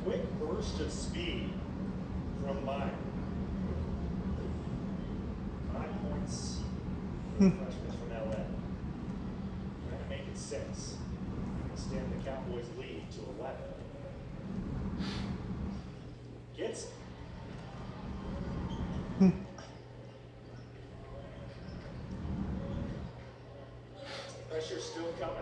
quick burst of speed from Meyer. 5 points for the freshman from LA. Trying to make it 6. Extend the Cowboys' lead to 11. Gets it. Pressure's still coming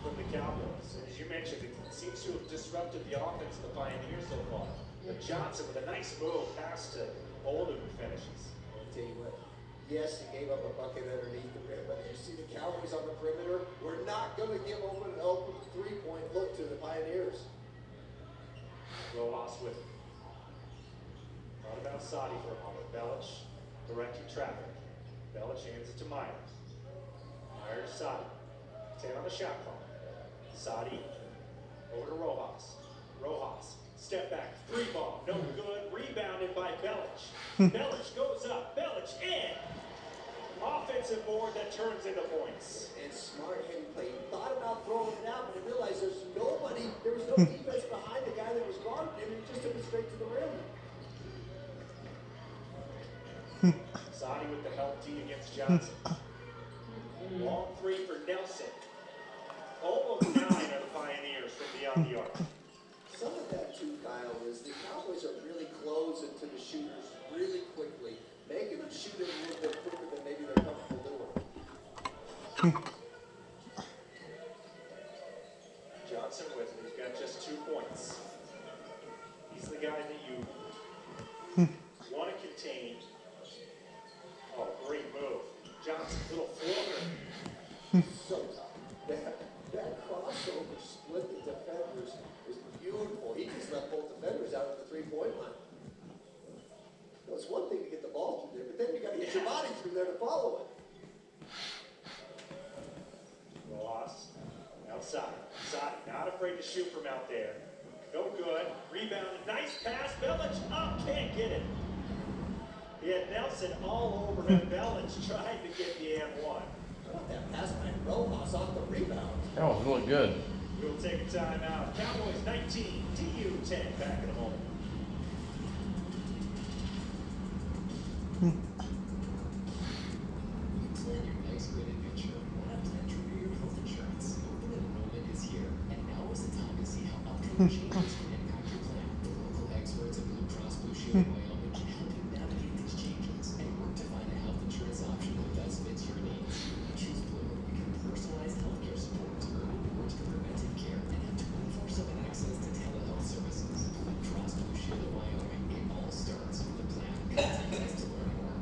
from the Cowboys. And as you mentioned, it seems to have disrupted the offense of the Pioneers so far. But Johnson with a nice move pass to Oldham who finishes. I'll tell you what, yes, he gave up a bucket underneath the rim, but as you see the Cowboys on the perimeter, we're not going to give open an open three-point look to the Pioneers. Rojas with it. Thought about Sadi for a moment. Belich directing traffic. Belich hands it to Myers. Myers, Sadi. 10 on the shot clock. Sadi over to Rojas. Rojas, step back, 3 ball, no good. Rebounded by Belich. Belich goes up. Belich in. Offensive board that turns into points. And smart heavy play. He thought about throwing it out, but he realized there was no defense behind the guy that was guarding him, and he just took it straight to the rim. Sadi with the help tee against Johnson. Long 3 for Nelson. Almost 9 are the Pioneers from beyond the arc. Some of that too, Kyle, is the Cowboys are really closing to the shooters really quickly, making them shoot it a little bit quicker than maybe they're comfortable doing. Johnson with it. He's got just 2 points. He's the guy that you want to contain. Oh, great move. Johnson, little floater. So tough. That crossover split the defenders was beautiful. He just left both defenders out at the three-point line. Well, it's one thing to get the ball through there, but then you got to get your body through there to follow it. Rojas outside. Sadi not afraid to shoot from out there. No good. Rebound. Nice pass. Belich up. Can't get it. He had Nelson all over him. Belich tried to get the and one. I want that pass by Rojas off the rebound. That was really good. We'll take a timeout. Cowboys 19, TU 10. Back in a moment. Plan your next great adventure. Why not plan to renew your health insurance? Open enrollment is here, and now is the time to see how upcoming changes can impact your plan. The local experts at Blue Cross Blue Shield of Wyoming can help you navigate these changes and work to find a health insurance option that best fits your needs. Choose Blue. You can personalize healthcare support, earn rewards for preventive care, and have 24/7 access to telehealth services. Blue Cross Blue Shield of Wyoming. It all starts with a plan. Contact us to learn more.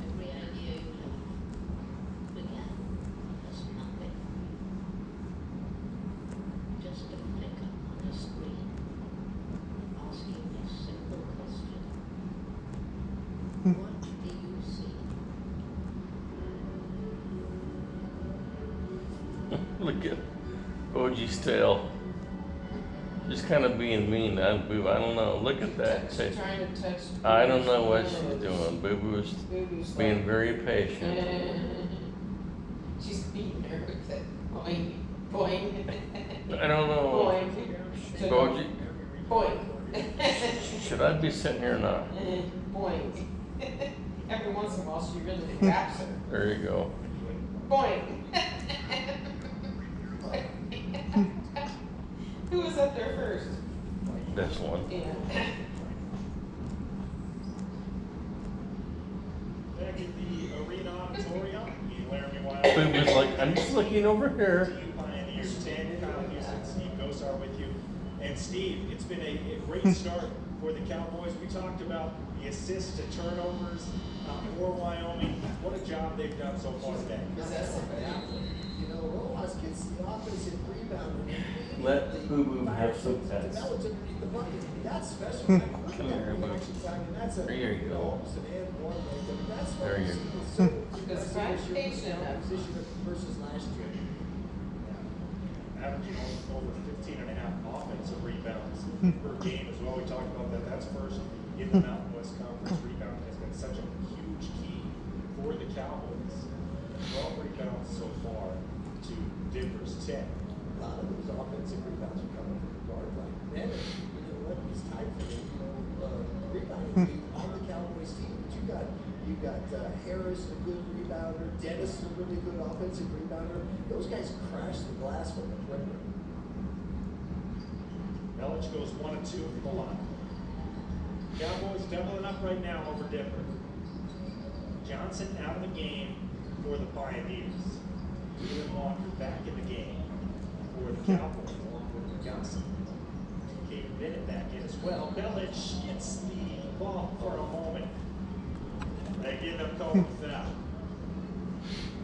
Every idea you have began as nothing. Just a flicker on a screen, asking a simple question. What do you see? Look at OG Stale. Just kind of being mean. Boo. I don't know. Look at that. She's trying to touch. I don't know what she's doing. Boo Boo's Boo-Boo's being like, very patient. she's beating her with it. Boing, boing, I don't know. boing, OG, boing, should I be sitting here or not? boing. Every once in a while, she really grabs her. There you go. Boing. Who was up there first? This one. Yeah. Back at the Arena Auditorium in Laramie, Boo Wyoming. Boo's like, I'm just looking over here. TU Pioneers 10, Kyle Houston, Steve Gosar with you. And Steve, it's been a great start for the Cowboys. We talked about the assists to turnovers for Wyoming. What a job they've done so far today. You know, Rojas gets the offensive rebound. and Let immediately Boo Boo have fires some it to pets. Belich underneath the bucket. That's special. Come here, Boo. That's a, There you go. almost an and one right there. But that's what There we you see go. with Silver. Because That's the issue with foundation the of- position versus last year. Averaging over 15 and a half offensive rebounds per game as well. We talked about that. That's first in the Mountain West Conference. Rebound has been such a huge key for the Cowboys. 12 rebounds so far to Denver's 10. lot of those offensive rebounds are coming from the guard line. Man, you know what? It's tied for the rebounding lead on the Cowboys team. But you got Harris, a good rebounder. Dennis, a really good offensive rebounder. Those guys crash the glass from the perimeter. Belich goes 1 of 2 from the line. Cowboys doubling up right now over Denver. Johnson out of the game for the Pioneers. Dylan Walker back in the game for the Cowboys along with Johnson. Came Bennett back in as well. Belich gets the ball for a moment. They end up calling the foul.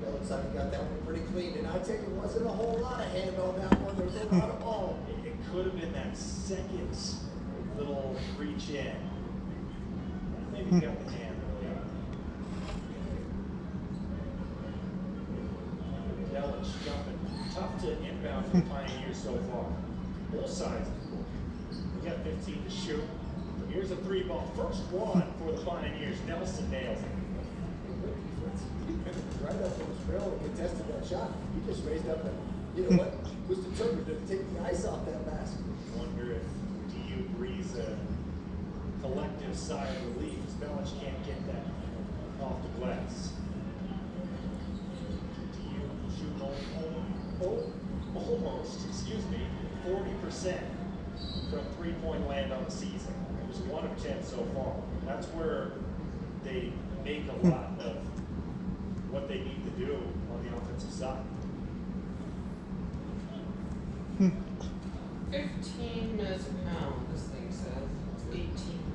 That looks like he got that one pretty clean. And I take it wasn't a whole lot of hand on that one. There was a lot of ball. It could have been that second little reach in. Maybe got the hand early on. Belich jumping. Tough to inbound for the Pioneers so far. Both sides of the court. We got 15 to shoot. Here's a 3-ball. First one for the Pioneers. Nelson nails it. Good defense. Right up on his rail and contested that shot. He just raised up and, you know what, was determined to take the ice off that basket. Wonder if DU breathes a collective sigh of relief as Belich can't get that off the glass. DU shooting almost, 40% from three-point land on the season. It was 1 of 10 so far. That's where they make a lot of what they need to do on the offensive side. 15 minutes a pound, this thing says. 18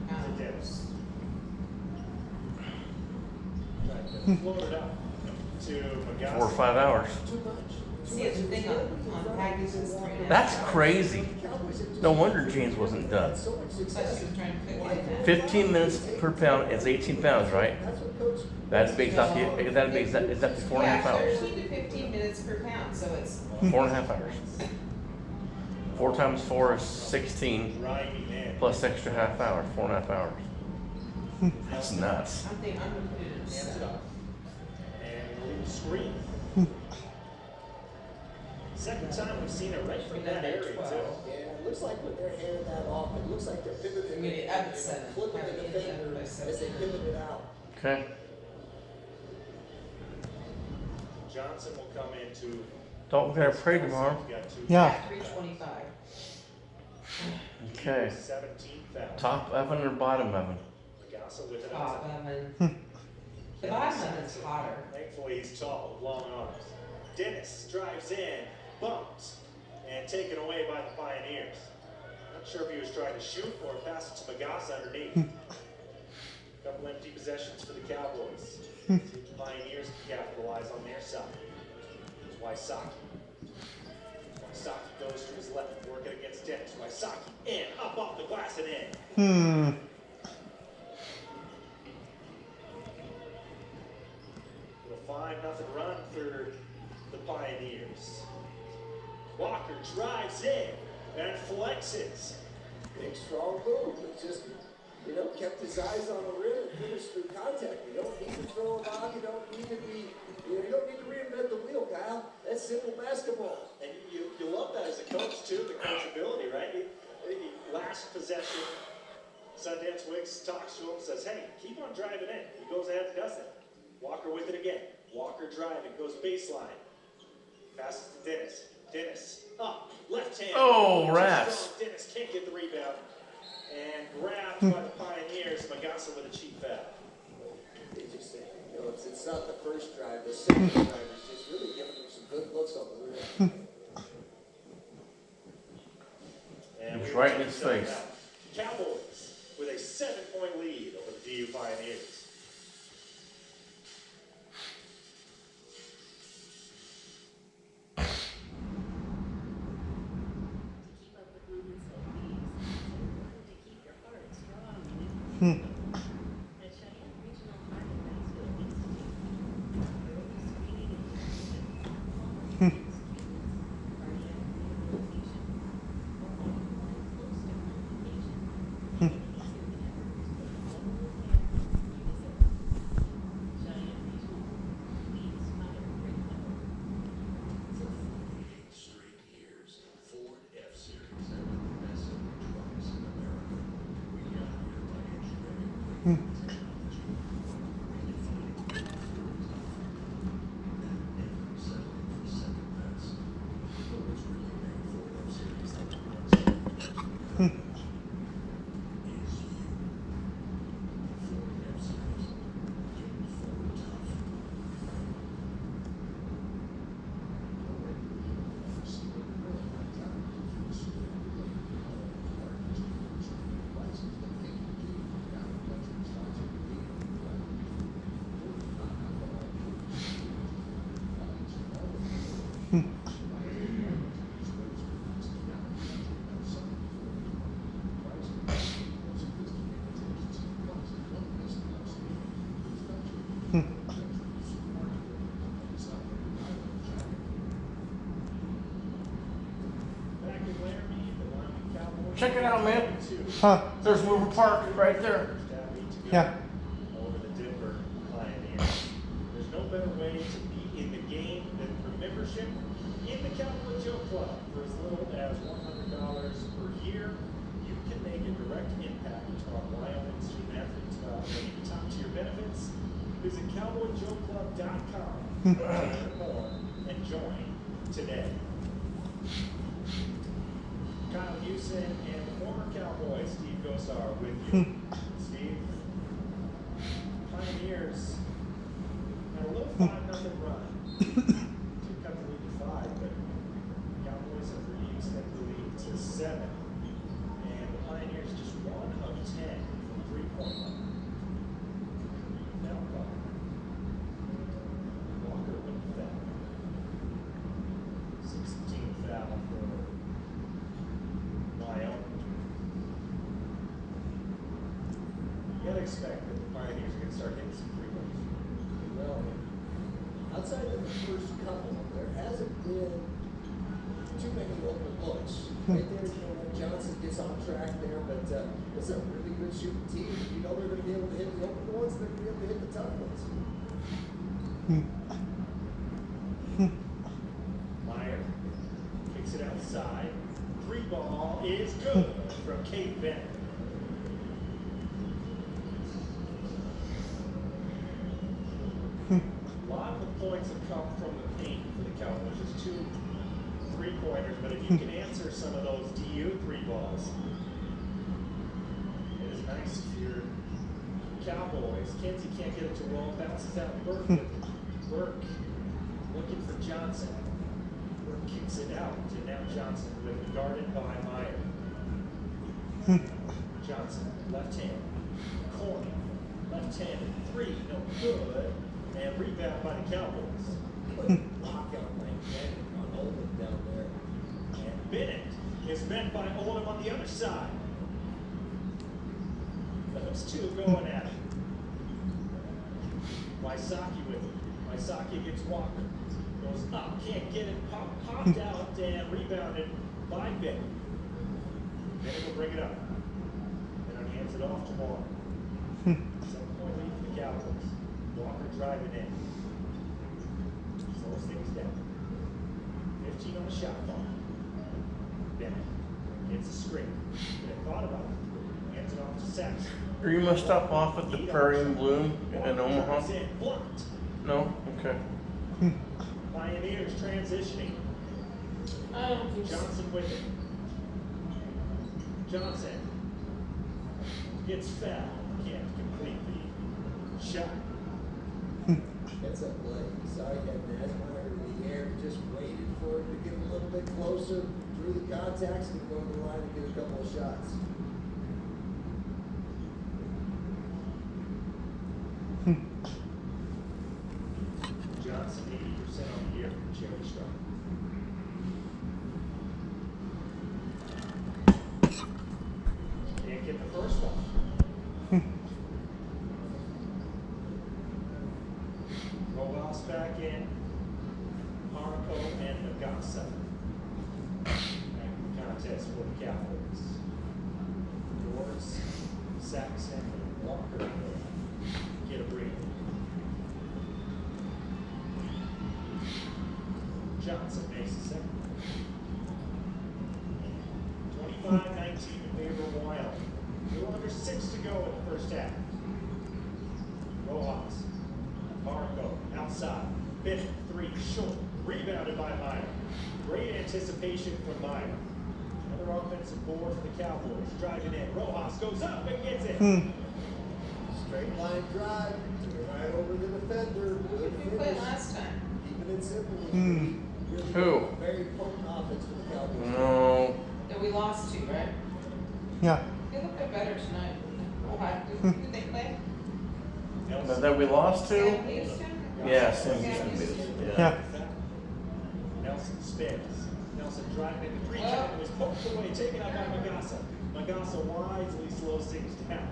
pounds. Dennis. Tried to float it up to Magassa. 4 or 5 hours. Too much. See, it's a thing on packages 3.5 That's hours. crazy. No wonder James wasn't done. So much So I was success. just trying to cook it in that. 15 minutes per pound is 18 pounds, right? That's what Coach. That's based off the, is that the 4.5 Yeah, hours? 13 to 15 minutes per pound, so it's 4.5 hours. 4 times 4 is 16 Driving in. plus extra half hour, 4.5 hours. That's nuts. I'm gonna put it in a Hands it set. off. And a little screen. Second time we've seen it right from that area too. Yeah, it looks like when they're handing that off, it looks like they're pivoting. I'm gonna up at 7. Flipping Have the it in defender by as 7. they pivot it out. Okay. Johnson will come into. Don't get pray tomorrow. He's got 2 Yeah. 325. Okay. 17 fouls. Top oven or bottom oven? Magassa with it Top outside. oven. The bottom oven's hotter. Thankfully he's tall with long arms. Dennis drives in, bumped, and taken away by the Pioneers. Not sure if he was trying to shoot or pass it to Magassa underneath. Couple empty possessions for the Cowboys. See if the Pioneers can capitalize on their side. It's Wysocki. Wysocki goes to his left, working against Dennis. Wysocki in, up off the glass and in. A 5-0 run for the Pioneers. Walker drives in and flexes. Big strong move. It just, you know, kept his eyes on the rim and finished through contact. You don't need to throw him out. You don't need to be, you don't need to reinvent the wheel, Kyle. That's simple basketball. And you love that as a coach too, the coachability, right? Last possession, Sundance Wicks talks to him, says, hey, keep on driving in. He goes ahead and does it. Walker with it again. Walker driving, goes baseline. Passes to Dennis. Dennis up, left hand. Oh, Too rats. strong. Dennis can't get the rebound. And grabbed by the Pioneers. Magassa with a cheap foul. They just, you know, it's not the first drive. The second drive is just really giving them some good looks on the rim. And It's we right in will his take face. that. Cowboys with a 7-point lead over the DU Pioneers. Keep up with movements like these, it's important to keep your heart strong and active. The Cheyenne Regional Cardiovascular Institute, early screening and prevention, cardiac rehabilitation, or anyone close to complication, easier than ever to Cheyenne Regional, leads Modern Recovery. 8 straight years Back in Laramie, the Wyoming Cowboys. Check it out, man. Huh? There's River Park right there. Yeah. Over the Denver Pioneers. There's no better way to be in the game than for membership in the Cowboy Joe Club. For as little as $100 per year, you can make a direct impact on Wyoming student athletes relating top-tier benefits. Visit cowboyjoeclub.com to learn more and join today. Kyle Houston and the former Cowboy Steve Gosar with you. Steve, Pioneers had a little 5-0 run to cut the lead to 5, but Cowboys have re-extended the lead to 7. And the Pioneers just 1 of 10 from 3-point line. Now, Walker with the foul. 16th foul for Wyoming. You gotta expect that the Pioneers are gonna start hitting some free throws. Well, outside of the first couple, there hasn't been too many open looks. Right there, you know, when Johnson gets on track there, but it's a really good shooting team. You know they're going to be able to hit the open ones, they're going to be able to hit the tough ones. Meyer kicks it outside. 3-ball is good from Kate Bennett. A lot of the points have come from the paint for the Cowboys. Just 2 3-pointers, but if you can answer some of those DU 3-balls, it is nice if you're Cowboys. Kenzie can't get it to roll, bounces out Burke with it. Burke looking for Johnson. Burke kicks it out, and now Johnson with it, guarded by Meyer. Johnson, left hand, corner, left-handed 3, no good, and rebound by the Cowboys. Lockout like Bennett on Oldham down there. And Bennett is met by Oldham on the other side. Those two going at it. Wysocki with it. Wysocki gets Walker. Goes up, can't get it, popped out and rebounded by Bennett. Bennett will bring it up. And then hands it off to Walker. 7-point lead for the Cowboys. Walker driving in. Slows things down. 15 on the shot clock. Bennett gets a screen. Bennett thought about it. Hands it off to Saxon. Are you must stop off at the Prairie and Bloom in Omaha? Drives in, blocked. No? Okay. Pioneers transitioning. I don't think so. Johnson with it. Johnson gets fouled. Can't complete the shot. That's a play. Sorry, had Nasmeyer in the air, just waited for it to get a little bit closer, drew the contacts, and go to the line and get a couple of shots. Johnson 80% on the year for Cherry Star. Can't get the first one. Rojas back in. Harco and Nagasa. Back in the contest for the Cowboys. Doors, Saxon, and Walker get a breather. Johnson makes the second. 25-19 in favor of Wyoming. A little under 6 to go in the first half. Rojas. Marco outside. Bennett, three, short. Rebounded by Meyer. Great anticipation from Meyer. Another offensive board for the Cowboys. Driving in. Rojas goes up and gets it. Straight line drive, took it right over the defender. Who Good did we play finish. last time? Keeping it simple. Really Who? Very potent offense for the Cowboys. No. That we lost to, right? Yeah. They looked a bit better tonight. Ohio, who did they play? That we lost to? Sam Houston? Yeah, Sam Sam Houston. Houston. Yeah. Nelson spins. Nelson driving into three. Oh. Was poked away, taken out by Magassa. Magassa wisely slows things down.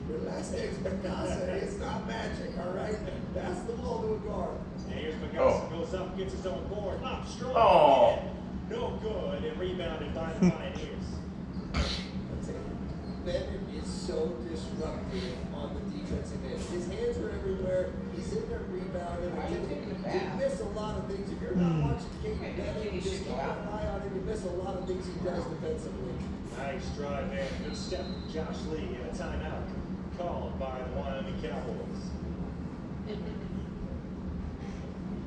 Relax, Magassa. It's not magic, all right? Pass the ball to a guard. And here's Magassa, Oh. goes up, gets his own board, up, strong. Oh. in. No good, and rebounded by the Pioneers. Bennett is so disruptive on the defensive end. His hands are everywhere. He's in there rebounding. Why are you taking a You bath? miss a lot of things. If you're not watching Kate Maybe Bennett, you just should keep go an out. eye on him. You miss a lot of things he does defensively. Nice drive in. Good step from Josh Lee and a timeout called by the Wyoming Cowboys.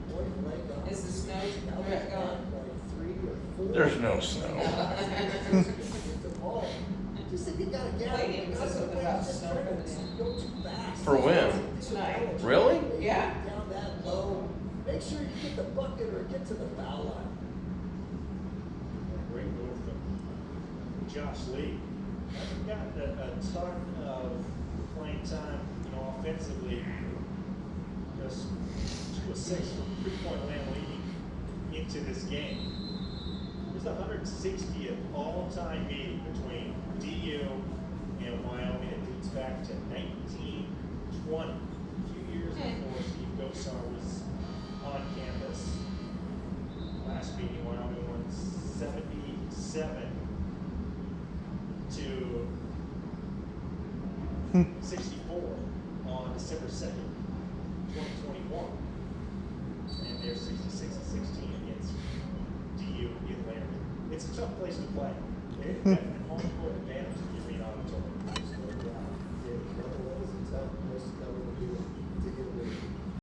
Boy, playing on. Is the snow Now threat he's gone? got like 3 or 4. There's no snow. Get the ball. Just if you got a gap, Lady, was this doesn't about just snow try to coming in? go too fast. For when? Tonight. Really? Yeah. Down that low. Make sure you get the bucket or get to the foul line. Great move from Josh Lee. Hasn't gotten a ton of playing time, offensively. Just 2 assists from 3-point land leading into this game. It was the 160th all-time meeting between DU and Wyoming. It dates back to 1920, a few years before Steve Gosar was on campus. Last meeting, Wyoming won 77 to 64 on December 2nd, 2021. And they're 66-16 against DU in Laramie. It's a tough place to play. They have a home court advantage if you're being auditorium.